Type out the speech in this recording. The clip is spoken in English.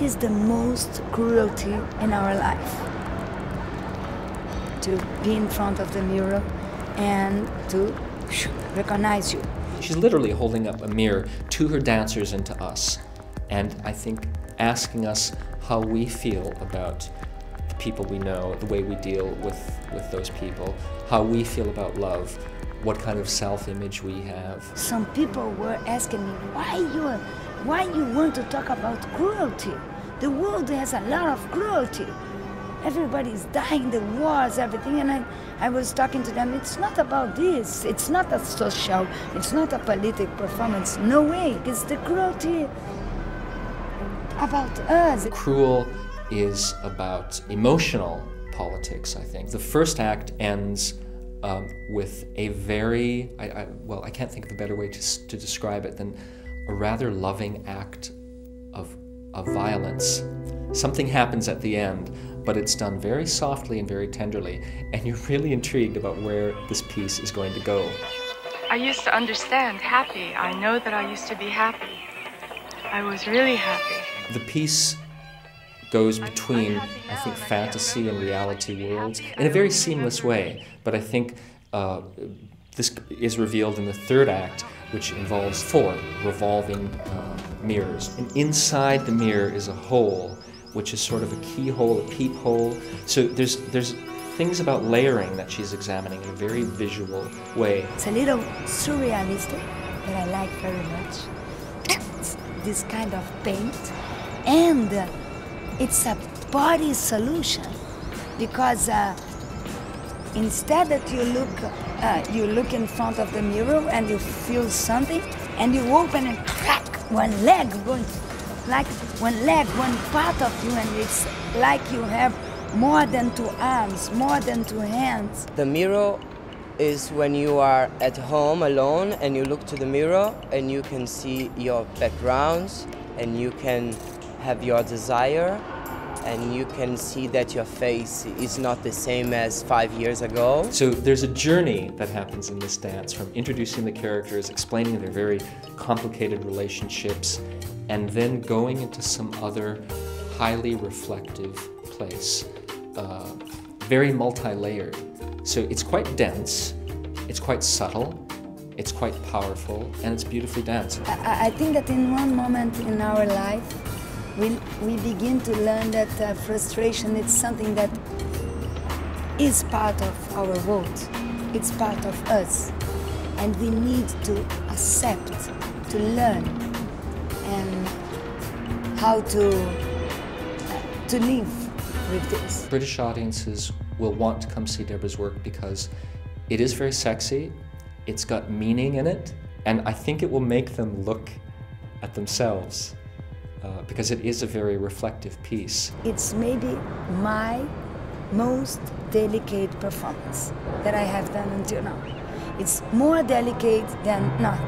is the most cruelty in our life? To be in front of the mirror and to recognize you. She's literally holding up a mirror to her dancers and to us, and I think asking us how we feel about the people we know, the way we deal with those people, how we feel about love, what kind of self-image we have. Some people were asking me, why you want to talk about cruelty? The world has a lot of cruelty. Everybody's dying, the wars, everything, and I was talking to them, it's not about this, it's not a social, it's not a political performance, no way, it's the cruelty about us. Cruel is about emotional politics, I think. The first act ends with a very, well, I can't think of a better way to describe it than a rather loving act of violence. Something happens at the end, but it's done very softly and very tenderly, and you're really intrigued about where this piece is going to go. I used to understand happy. I know that I used to be happy. I was really happy. The piece goes between, I think, fantasy and reality worlds in a very seamless way, but I think this is revealed in the third act, which involves 4 revolving mirrors. And inside the mirror is a hole, which is sort of a keyhole, a peephole. So there's things about layering that she's examining in a very visual way. It's a little surrealistic, that I like very much. It's this kind of paint, and it's a body solution, because instead that you look in front of the mirror and you feel something, and you open and crack, one leg going, like one leg, one part of you, and it's like you have more than 2 arms, more than 2 hands. The mirror is when you are at home alone and you look to the mirror and you can see your backgrounds and you can have your desire and you can see that your face is not the same as 5 years ago. So there's a journey that happens in this dance, from introducing the characters, explaining their very complicated relationships, and then going into some other highly reflective place, very multi-layered. So it's quite dense, it's quite subtle, it's quite powerful, and it's beautifully danced. I think that in one moment in our life, we begin to learn that frustration is something that is part of our world. It's part of us. And we need to accept, to learn, and how to live with this. British audiences will want to come see Deborah's work because it is very sexy, it's got meaning in it, and I think it will make them look at themselves. Because it is a very reflective piece. It's maybe my most delicate performance that I have done until now. It's more delicate than not.